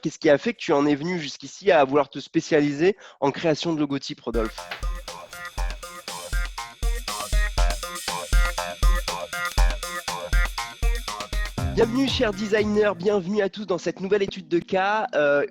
Qu'est-ce qui a fait que tu en es venu jusqu'ici à vouloir te spécialiser en création de logotypes, Rodolphe? Bienvenue chers designers, bienvenue à tous dans cette nouvelle étude de cas.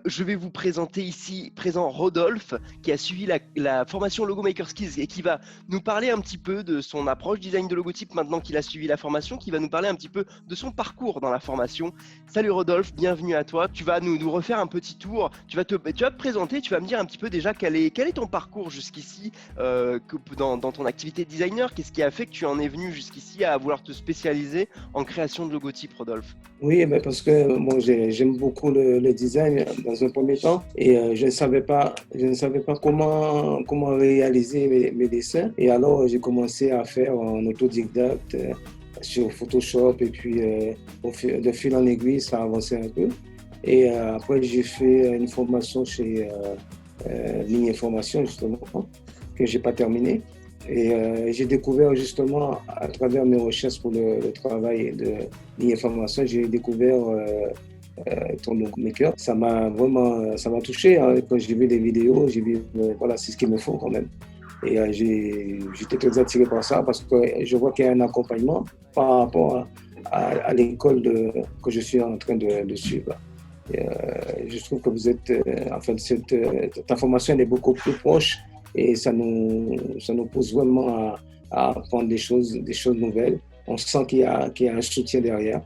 Je vais vous présenter ici présent Rodolphe qui a suivi la formation Logo Maker Skills et qui va nous parler un petit peu de son approche design de logotype maintenant qu'il a suivi la formation, qui va nous parler un petit peu de son parcours dans la formation. Salut Rodolphe, bienvenue à toi. Tu vas nous refaire un petit tour, tu vas te présenter, tu vas me dire un petit peu déjà quel est ton parcours jusqu'ici dans ton activité de designer. Qu'est-ce qui a fait que tu en es venu jusqu'ici à vouloir te spécialiser en création de logotypes, Rodolphe? Oui, mais parce que bon, j'aime beaucoup le design dans un premier temps et je ne savais pas comment réaliser mes dessins. Et alors, j'ai commencé à faire en autodidacte sur Photoshop et puis de fil en aiguille, ça a avancé un peu. Et après, j'ai fait une formation chez Ligne Information, justement, que je n'ai pas terminée. Et j'ai découvert justement à travers mes recherches pour le travail de l'information, j'ai découvert ton logo maker. Ça m'a touché hein. Quand j'ai vu des vidéos, j'ai vu voilà, c'est ce qu'il me faut quand même. Et j'étais très attiré par ça parce que je vois qu'il y a un accompagnement par rapport à l'école que je suis en train de suivre. Et, je trouve que vous êtes, cette information elle est beaucoup plus proche et ça nous pousse vraiment à apprendre des choses nouvelles. On sent qu'il y a un soutien derrière,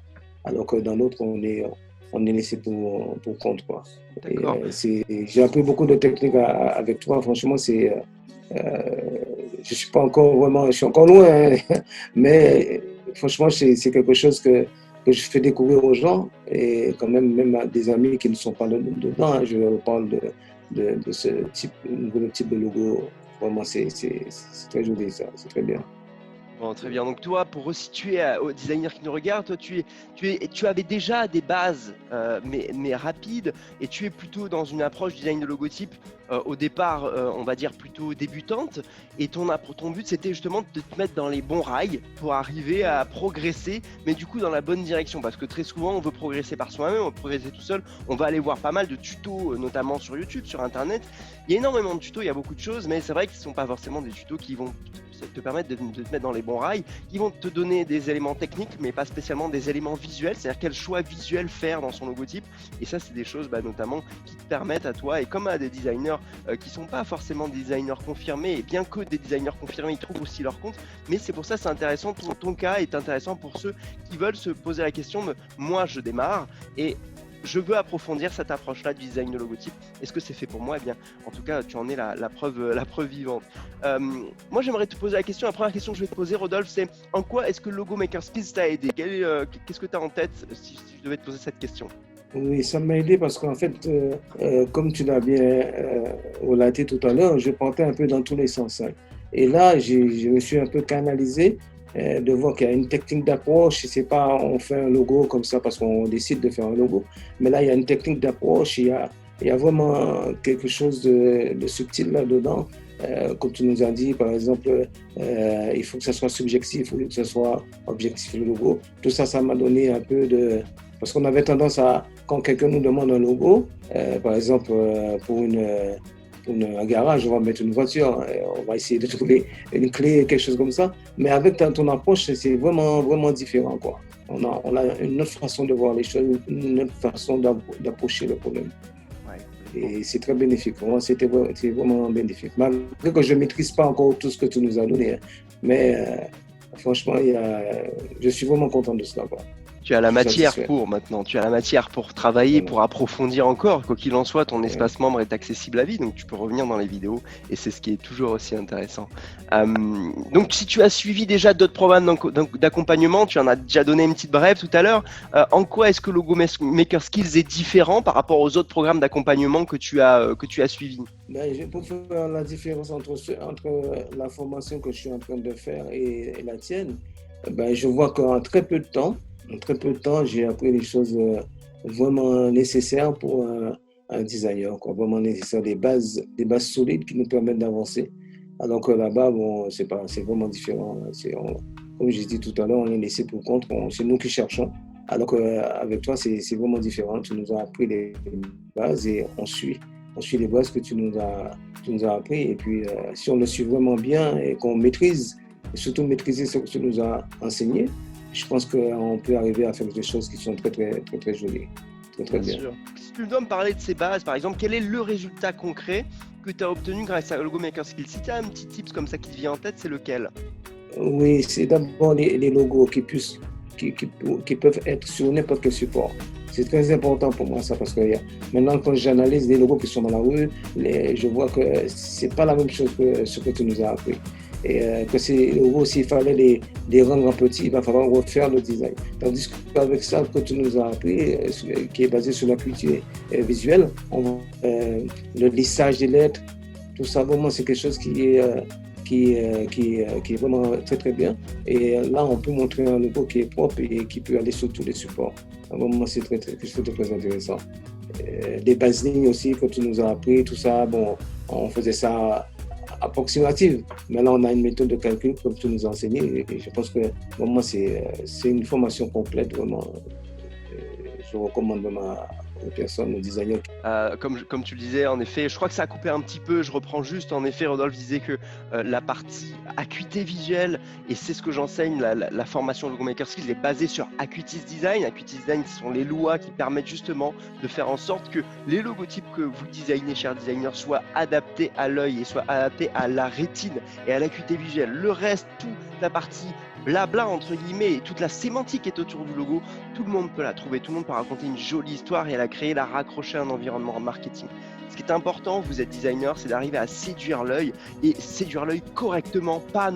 alors que dans l'autre, on est laissé pour compte, quoi. Et, D'accord. j'ai appris beaucoup de techniques avec toi. Franchement, je suis pas encore vraiment, je suis encore loin, hein, mais franchement, c'est quelque chose que je fais découvrir aux gens et quand même à des amis qui ne sont pas dedans. Hein, je leur parle de ce nouveau type de logo. Vraiment, c'est très joli, ça. C'est très bien. Bon, très bien. Donc toi, pour resituer aux designers qui nous regardent, toi, tu avais déjà des bases, mais rapides, et tu es plutôt dans une approche design de logotype, au départ, on va dire plutôt débutante, et ton but, c'était justement de te mettre dans les bons rails pour arriver à progresser, mais du coup dans la bonne direction, parce que très souvent, on veut progresser par soi-même, on veut progresser tout seul, on va aller voir pas mal de tutos, notamment sur YouTube, sur Internet. Il y a énormément de tutos, il y a beaucoup de choses, mais c'est vrai que ce ne sont pas forcément des tutos qui vont te permettre de te mettre dans les bons rails, qui vont te donner des éléments techniques, mais pas spécialement des éléments visuels, c'est-à-dire quel choix visuel faire dans son logotype. Et ça, c'est des choses notamment qui te permettent à toi, et comme à des designers qui ne sont pas forcément des designers confirmés, et bien que des designers confirmés, ils trouvent aussi leur compte. Mais c'est pour ça c'est intéressant, ton cas est intéressant pour ceux qui veulent se poser la question de moi, je démarre, et je veux approfondir cette approche-là du design de logotype. Est-ce que c'est fait pour moi? Eh bien, en tout cas, tu en es la preuve vivante. Moi, j'aimerais te poser la question. La première question que je vais te poser, Rodolphe, c'est en quoi est-ce que Logo Maker Skills t'a aidé? Qu'est-ce que tu as en tête si je devais te poser cette question? Oui, ça m'a aidé parce qu'en fait, comme tu l'as bien relaté tout à l'heure, je partais un peu dans tous les sens. Hein. Et là, je me suis un peu canalisé de voir qu'il y a une technique d'approche. C'est pas on fait un logo comme ça parce qu'on décide de faire un logo, mais là, il y a une technique d'approche. Il y a vraiment quelque chose de subtil là-dedans. Comme tu nous as dit, par exemple, il faut que ça soit subjectif, il faut que ça soit objectif le logo. Tout ça, ça m'a donné un peu de... Parce qu'on avait tendance à, quand quelqu'un nous demande un logo, par exemple, un garage, on va mettre une voiture, on va essayer de trouver une clé, quelque chose comme ça. Mais avec ton approche, c'est vraiment différent, quoi. On a une autre façon de voir les choses, une autre façon d'approcher le problème. Et c'est très bénéfique. Pour moi, c'est vraiment bénéfique. Malgré que je ne maîtrise pas encore tout ce que tu nous as donné. Hein. Mais franchement, je suis vraiment content de cela. Quoi. Tu as la matière Satisfait. pour maintenant, tu as la matière pour travailler, Voilà. pour approfondir encore. Quoi qu'il en soit, ton Ouais. espace membre est accessible à vie, donc tu peux revenir dans les vidéos et c'est ce qui est toujours aussi intéressant. Donc si tu as suivi déjà d'autres programmes d'accompagnement, tu en as déjà donné une petite brève tout à l'heure, en quoi est-ce que Logo Maker Skills est différent par rapport aux autres programmes d'accompagnement que tu as suivis? Ben, pour faire la différence entre la formation que je suis en train de faire et la tienne, ben, je vois en très peu de temps, j'ai appris les choses vraiment nécessaires pour un designer, quoi, vraiment nécessaires, des bases solides qui nous permettent d'avancer. Alors que là-bas, bon, c'est vraiment différent. Comme j'ai dit tout à l'heure, on est laissé pour compte, c'est nous qui cherchons Alors qu'avec toi, c'est vraiment différent. Tu nous as appris les bases et on suit les bases que tu nous as appris. Et puis, si on le suit vraiment bien et qu'on maîtrise, et surtout maîtriser ce que tu nous as enseigné, je pense qu'on peut arriver à faire des choses qui sont très, très, très, très jolies, très, très Bien bien. sûr. Si tu dois me parler de ces bases, par exemple, quel est le résultat concret que tu as obtenu grâce à Logo Maker Skills? Si tu as un petit tips comme ça qui te vient en tête, c'est lequel? Oui, c'est d'abord les logos qui peuvent être sur n'importe quel support. C'est très important pour moi ça parce que maintenant quand j'analyse les logos qui sont dans la rue, je vois que c'est pas la même chose que ce que tu nous as appris. Et que ces logos, s'il fallait les rendre en petits, il va falloir refaire le design. Tandis qu'avec ça que tu nous as appris, qui est basé sur l'acuité visuelle, le lissage des lettres, tout ça vraiment c'est quelque chose qui est vraiment très très bien. Et là, on peut montrer un logo qui est propre et qui peut aller sur tous les supports. Vraiment, c'est quelque chose de très intéressant. Des bases lignes aussi que tu nous as appris, tout ça, bon, on faisait ça approximative. Mais là, on a une méthode de calcul comme tu nous as enseigné. Et je pense que vraiment, c'est une formation complète, vraiment. Je recommande vraiment aux personnes, aux designers. Comme tu le disais, en effet, je crois que ça a coupé un petit peu, je reprends juste, en effet, Rodolphe disait que la partie acuité visuelle, et c'est ce que j'enseigne, la formation Logo Maker Skills est basée sur Acuities Design. Acuities Design, ce sont les lois qui permettent justement de faire en sorte que les logotypes que vous designez, chers designers, soient adaptés à l'œil et soient adaptés à la rétine et à l'acuité visuelle. Le reste, toute la partie blabla, entre guillemets, et toute la sémantique est autour du logo, tout le monde peut la trouver, tout le monde peut raconter une jolie histoire et la créer, la raccrocher à un environnement marketing. Ce qui est important, vous êtes designer, c'est d'arriver à séduire l'œil et séduire l'œil correctement, pas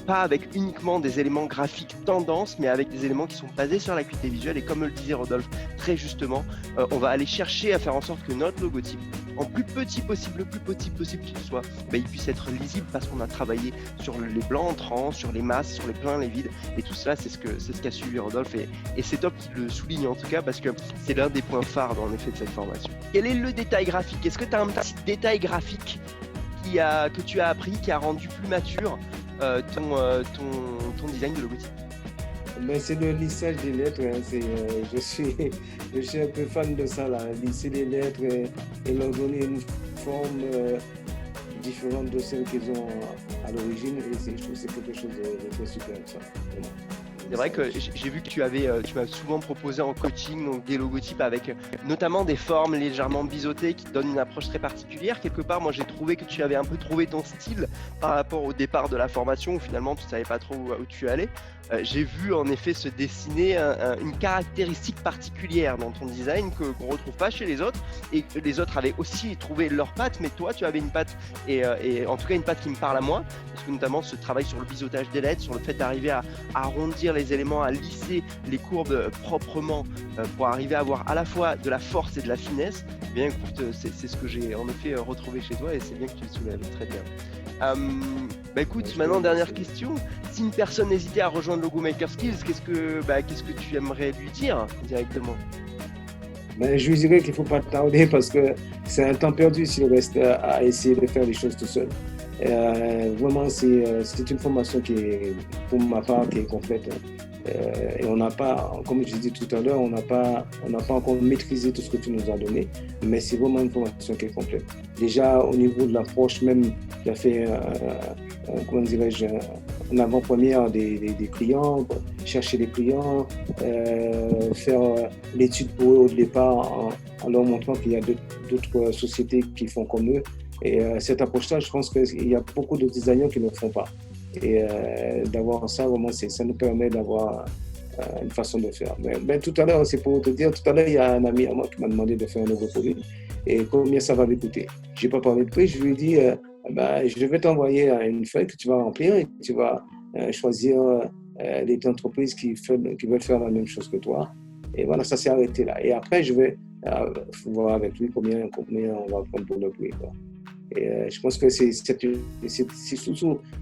avec uniquement des éléments graphiques tendance, mais avec des éléments qui sont basés sur l'acuité visuelle. Et comme le disait Rodolphe très justement, on va aller chercher à faire en sorte que notre logotype, en plus petit possible, le plus petit possible qu'il soit, il puisse être lisible parce qu'on a travaillé sur les blancs entrants, sur les masses, sur les pleins, les vides, et tout cela, c'est ce qu'a suivi Rodolphe, et c'est top qu'il le souligne en tout cas parce que c'est l'un des points phares en effet de cette formation. Quel est le détail graphique? Est-ce que tu as un petit détail graphique que tu as appris, qui a rendu plus mature ton design de logotype? Mais c'est le lissage des lettres. Hein. Je suis un peu fan de ça, là. Lisser les lettres et leur donner une forme différente de celle qu'ils ont à l'origine. Et je trouve que c'est quelque chose de très super, ça. Vraiment. C'est vrai que j'ai vu que tu m'as souvent proposé en coaching donc des logotypes avec notamment des formes légèrement biseautées qui donnent une approche très particulière. Quelque part, moi j'ai trouvé que tu avais un peu trouvé ton style par rapport au départ de la formation où finalement tu ne savais pas trop où tu allais. J'ai vu en effet se dessiner une caractéristique particulière dans ton design qu'on ne retrouve pas chez les autres, et que les autres avaient aussi trouvé leur patte, mais toi tu avais une patte, et en tout cas une patte qui me parle à moi, parce que notamment ce travail sur le biseautage des lettres, sur le fait d'arriver à arrondir les éléments, à lisser les courbes proprement pour arriver à avoir à la fois de la force et de la finesse. Eh bien écoute, c'est ce que j'ai en effet retrouvé chez toi, et c'est bien que tu le soulèves, très bien. Écoute, maintenant dernière question. Si une personne hésitait à rejoindre Logo Maker Skills, qu'est-ce que tu aimerais lui dire directement? Je lui dirais qu'il ne faut pas tarder parce que c'est un temps perdu s'il reste à essayer de faire les choses tout seul. Vraiment, c'est une formation qui est, pour ma part, qui est complète. Et on n'a pas, comme je disais tout à l'heure, on n'a pas encore maîtrisé tout ce que tu nous as donné, mais c'est vraiment une formation qui est complète. Déjà, au niveau de l'approche même, tu as fait, comment dirais-je, une avant-première des clients, chercher les clients, faire l'étude pour eux au départ en leur montrant qu'il y a d'autres sociétés qui font comme eux. Et cette approche-là, je pense qu'il y a beaucoup de designers qui ne le font pas. Et d'avoir ça, vraiment, ça nous permet d'avoir une façon de faire. Mais tout à l'heure, c'est pour te dire, tout à l'heure, il y a un ami à moi qui m'a demandé de faire un nouveau produit. Et combien ça va lui coûter? Je n'ai pas parlé de prix, je lui ai dit, je vais t'envoyer une feuille que tu vas remplir et tu vas choisir les entreprises qui veulent faire la même chose que toi. Et voilà, ça s'est arrêté là. Et après, je vais voir avec lui combien on va prendre pour le prix, quoi. Et je pense que c'est surtout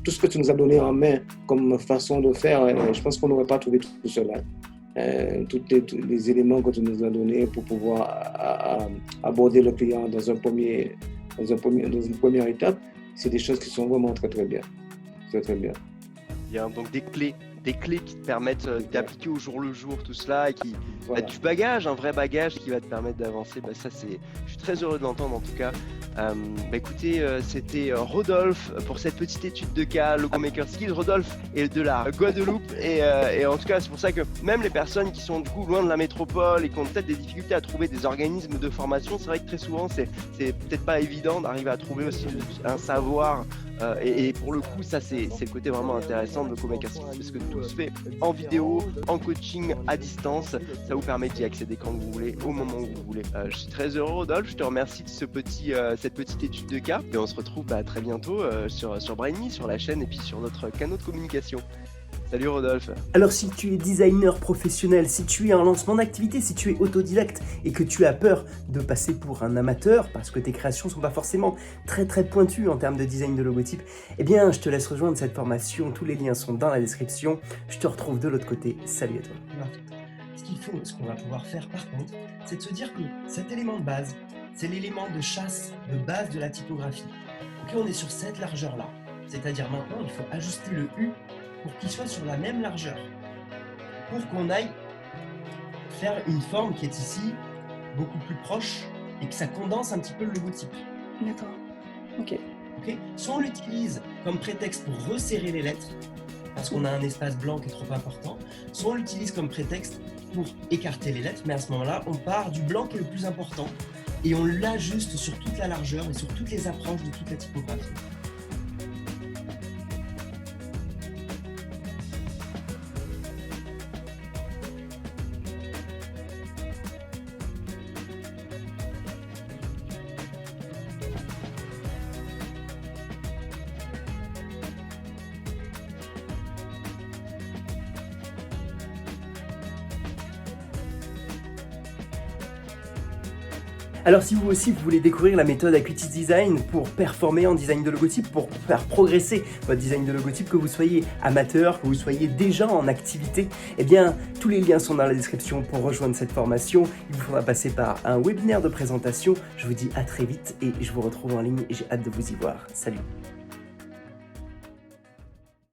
tout ce que tu nous as donné en main comme façon de faire. Je pense qu'on n'aurait pas trouvé tout cela. Tous les éléments que tu nous as donnés pour pouvoir aborder le client dans une première étape, c'est des choses qui sont vraiment très très bien. Très très bien. Bien, donc des clés des clés qui te permettent d'appliquer au jour le jour tout cela et qui Voilà. du bagage, un vrai bagage qui va te permettre d'avancer. Ça, je suis très heureux de l'entendre en tout cas. Écoutez, c'était Rodolphe pour cette petite étude de cas Logo Maker Skills. Rodolphe est de la Guadeloupe et en tout cas c'est pour ça que même les personnes qui sont du coup loin de la métropole et qui ont peut-être des difficultés à trouver des organismes de formation, c'est vrai que très souvent c'est peut-être pas évident d'arriver à trouver aussi un savoir et pour le coup ça c'est le côté vraiment intéressant de Logo Maker Skills parce que tout se fait en vidéo, en coaching à distance, ça vous permet d'y accéder quand vous voulez, au moment où vous voulez. Je suis très heureux Rodolphe, je te remercie de cette petite étude de cas et on se retrouve très bientôt sur Brainy, sur la chaîne et puis sur notre canal de communication. Salut Rodolphe. Alors si tu es designer professionnel, si tu es en lancement d'activité, si tu es autodidacte et que tu as peur de passer pour un amateur parce que tes créations ne sont pas forcément très pointues en termes de design de logotype, eh bien je te laisse rejoindre cette formation, tous les liens sont dans la description. Je te retrouve de l'autre côté, salut à toi. Ce qu'on va pouvoir faire par contre, c'est de se dire que cet élément de base, c'est l'élément de chasse de base de la typographie. Donc là on est sur cette largeur-là, c'est-à-dire maintenant il faut ajuster le U pour qu'il soit sur la même largeur, pour qu'on aille faire une forme qui est ici beaucoup plus proche et que ça condense un petit peu le logotype. D'accord. Ok. Okay. Soit on l'utilise comme prétexte pour resserrer les lettres, parce qu'on a un espace blanc qui est trop important, soit on l'utilise comme prétexte pour écarter les lettres, mais à ce moment-là, on part du blanc qui est le plus important et on l'ajuste sur toute la largeur et sur toutes les approches de toute la typographie. Alors si vous aussi vous voulez découvrir la méthode Acuities Design pour performer en design de logotype, pour faire progresser votre design de logotype, que vous soyez amateur, que vous soyez déjà en activité, eh bien tous les liens sont dans la description pour rejoindre cette formation. Il vous faudra passer par un webinaire de présentation. Je vous dis à très vite et je vous retrouve en ligne et j'ai hâte de vous y voir. Salut!